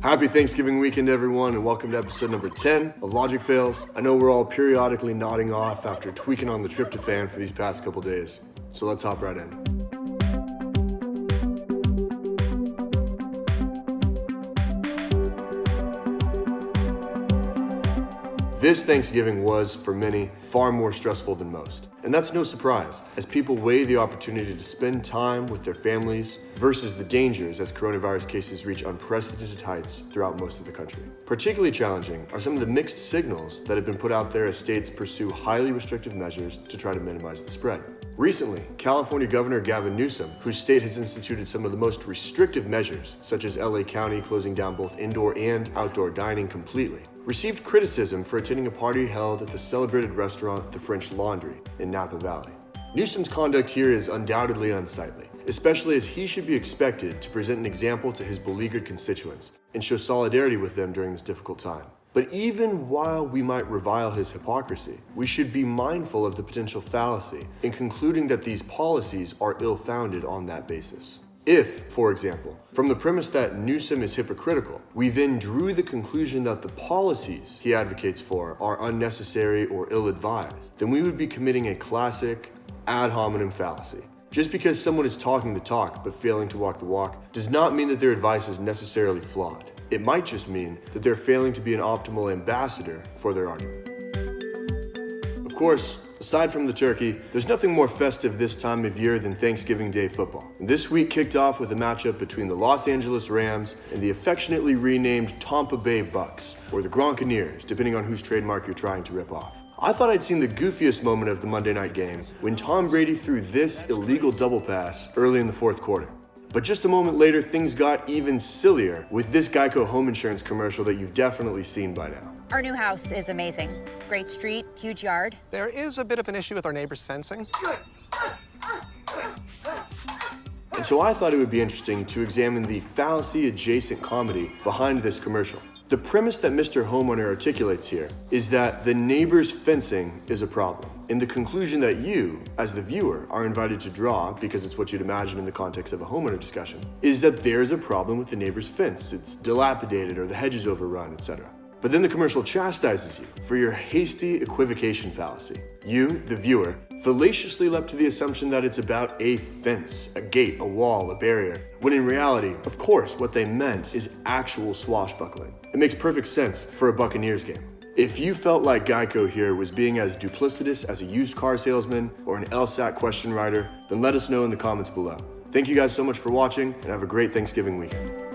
Happy Thanksgiving weekend, everyone, and welcome to episode number 10 of Logic Fails. I know we're all periodically nodding off after tweaking on the tryptophan for these past couple days, so let's hop right in. This Thanksgiving was, for many, far more stressful than most. And that's no surprise, as people weigh the opportunity to spend time with their families versus the dangers as coronavirus cases reach unprecedented heights throughout most of the country. Particularly challenging are some of the mixed signals that have been put out there as states pursue highly restrictive measures to try to minimize the spread. Recently, California Governor Gavin Newsom, whose state has instituted some of the most restrictive measures, such as LA County closing down both indoor and outdoor dining completely, received criticism for attending a party held at the celebrated restaurant The French Laundry in Napa Valley. Newsom's conduct here is undoubtedly unsightly, especially as he should be expected to present an example to his beleaguered constituents and show solidarity with them during this difficult time. But even while we might revile his hypocrisy, we should be mindful of the potential fallacy in concluding that these policies are ill-founded on that basis. If, for example, from the premise that Newsom is hypocritical, we then drew the conclusion that the policies he advocates for are unnecessary or ill-advised, then we would be committing a classic ad hominem fallacy. Just because someone is talking the talk but failing to walk the walk does not mean that their advice is necessarily flawed. It might just mean that they're failing to be an optimal ambassador for their argument. Of course, aside from the turkey, there's nothing more festive this time of year than Thanksgiving Day football. And this week kicked off with a matchup between the Los Angeles Rams and the affectionately renamed Tampa Bay Bucks, or the Gronkaneers, depending on whose trademark you're trying to rip off. I thought I'd seen the goofiest moment of the Monday night game when Tom Brady threw this illegal double pass early in the fourth quarter. But just a moment later, things got even sillier with this Geico home insurance commercial that you've definitely seen by now. Our new house is amazing. Great street, huge yard. There is a bit of an issue with our neighbor's fencing. And so I thought it would be interesting to examine the fallacy-adjacent comedy behind this commercial. The premise that Mr. Homeowner articulates here is that the neighbor's fencing is a problem, and the conclusion that you, as the viewer, are invited to draw, because it's what you'd imagine in the context of a homeowner discussion, is that there's a problem with the neighbor's fence. It's dilapidated or the hedge is overrun, etc. But then the commercial chastises you for your hasty equivocation fallacy. You, the viewer, fallaciously leapt to the assumption that it's about a fence, a gate, a wall, a barrier, when in reality, of course, what they meant is actual swashbuckling. It makes perfect sense for a Buccaneers game. If you felt like Geico here was being as duplicitous as a used car salesman or an LSAT question writer, then let us know in the comments below. Thank you guys so much for watching, and have a great Thanksgiving weekend.